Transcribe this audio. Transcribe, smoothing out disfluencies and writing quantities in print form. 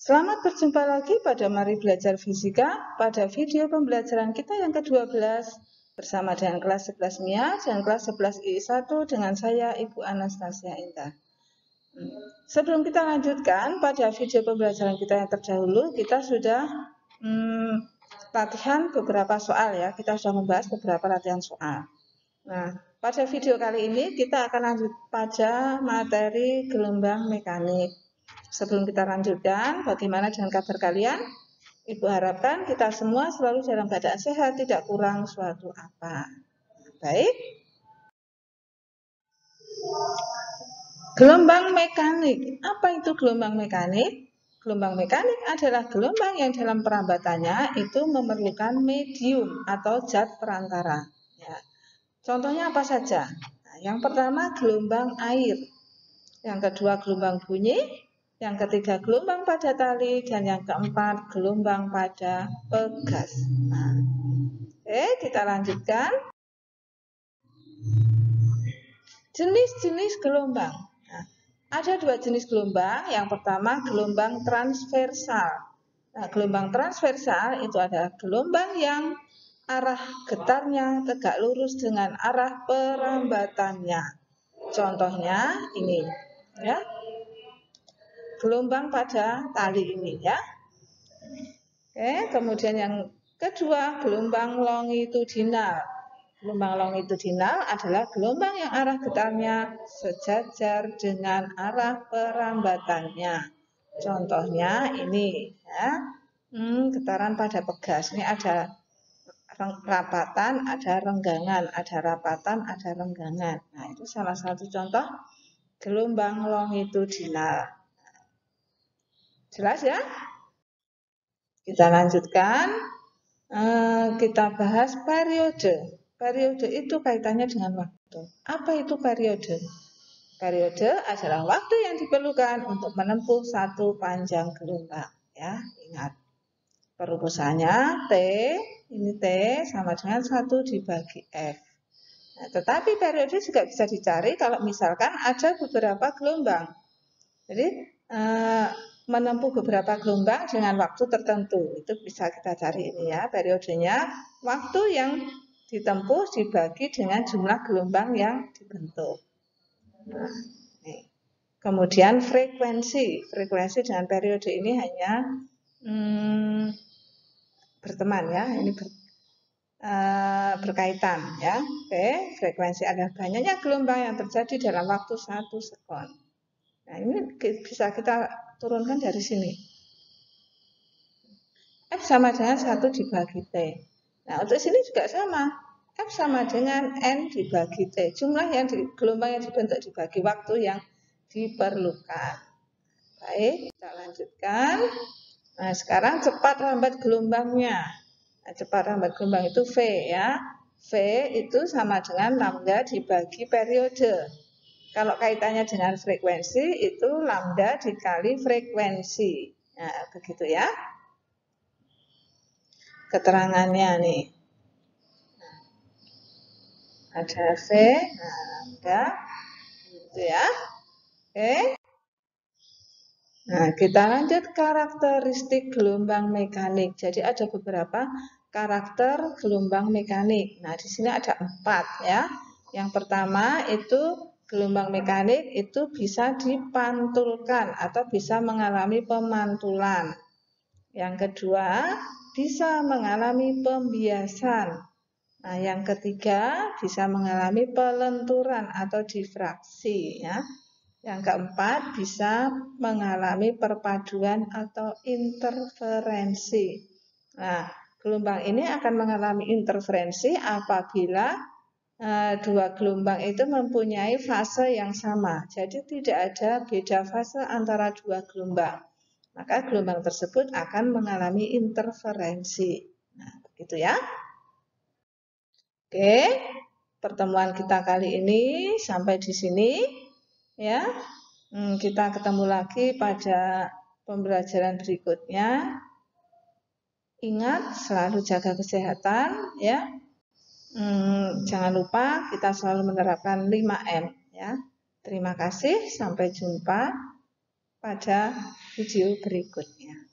Selamat berjumpa lagi pada Mari Belajar Fisika pada video pembelajaran kita yang ke-12 bersama dengan kelas 11 MIA dan kelas 11 II1 dengan saya Ibu Anastasia Indah. Sebelum kita lanjutkan pada video pembelajaran kita yang terdahulu, kita sudah latihan beberapa soal ya. Kita sudah membahas beberapa latihan soal. Nah, pada video kali ini kita akan lanjut pada materi gelombang mekanik. Sebelum kita lanjutkan, bagaimana dengan kabar kalian? Ibu harapkan kita semua selalu dalam keadaan sehat, tidak kurang suatu apa. Baik. Gelombang mekanik. Apa itu gelombang mekanik? Gelombang mekanik adalah gelombang yang dalam perambatannya itu memerlukan medium atau zat perantara. Ya. Contohnya apa saja? Nah, yang pertama gelombang air. Yang kedua gelombang bunyi. Yang ketiga gelombang pada tali. Dan yang keempat gelombang pada pegas. Nah, kita lanjutkan. Jenis-jenis gelombang. Nah, ada dua jenis gelombang. Yang pertama gelombang transversal. Nah, gelombang transversal itu adalah gelombang yang arah getarnya tegak lurus dengan arah perambatannya. Contohnya ini, ya. Gelombang pada tali ini, ya. Kemudian yang kedua gelombang longitudinal. Gelombang longitudinal adalah gelombang yang arah getarnya sejajar dengan arah perambatannya. Contohnya ini, ya. Getaran pada pegas. Ini ada rapatan, ada renggangan, ada rapatan, ada renggangan. Nah, itu salah satu contoh gelombang longitudinal. Jelas ya? Kita lanjutkan. Kita bahas periode. Periode itu kaitannya dengan waktu. Apa itu periode? Periode adalah waktu yang diperlukan untuk menempuh satu panjang gelombang. Ya, ingat. Perumusannya T, ini T sama dengan 1 dibagi F. Nah, tetapi periode juga bisa dicari kalau misalkan ada beberapa gelombang. Jadi, menempuh beberapa gelombang dengan waktu tertentu. Itu bisa kita cari ini ya, periodenya. Waktu yang ditempuh dibagi dengan jumlah gelombang yang dibentuk. Nah, nih. Kemudian frekuensi. Frekuensi dengan periode ini hanya berteman ya, ini berkaitan ya. Frekuensi adalah banyaknya gelombang yang terjadi dalam waktu 1 sekon. Nah, ini bisa kita turunkan dari sini. F sama dengan 1 dibagi T. Nah, untuk sini juga sama. F sama dengan N dibagi T. Jumlah yang gelombang yang dibentuk dibagi waktu yang diperlukan. Baik, kita lanjutkan. Nah, sekarang cepat lambat gelombangnya. Nah, cepat lambat gelombang itu V ya. V itu sama dengan lambda dibagi periode. Kalau kaitannya dengan frekuensi itu lambda dikali frekuensi. Nah, begitu ya. Keterangannya nih. Ada V, nah lambda gitu ya. Nah, kita lanjut karakteristik gelombang mekanik. Jadi ada beberapa karakter gelombang mekanik. Nah, di sini ada 4 ya. Yang pertama itu gelombang mekanik itu bisa dipantulkan atau bisa mengalami pemantulan. Yang kedua, bisa mengalami pembiasan. Nah, yang ketiga, bisa mengalami pelenturan atau difraksi. Ya. Yang keempat, bisa mengalami perpaduan atau interferensi. Nah, gelombang ini akan mengalami interferensi apabila dua gelombang itu mempunyai fase yang sama. Jadi tidak ada beda fase antara dua gelombang. Maka gelombang tersebut akan mengalami interferensi. Nah, begitu ya. Oke, pertemuan kita kali ini sampai di sini ya. Kita ketemu lagi pada pembelajaran berikutnya. Ingat, selalu jaga kesehatan ya. Jangan lupa kita selalu menerapkan 5M ya. Terima kasih, sampai jumpa pada video berikutnya.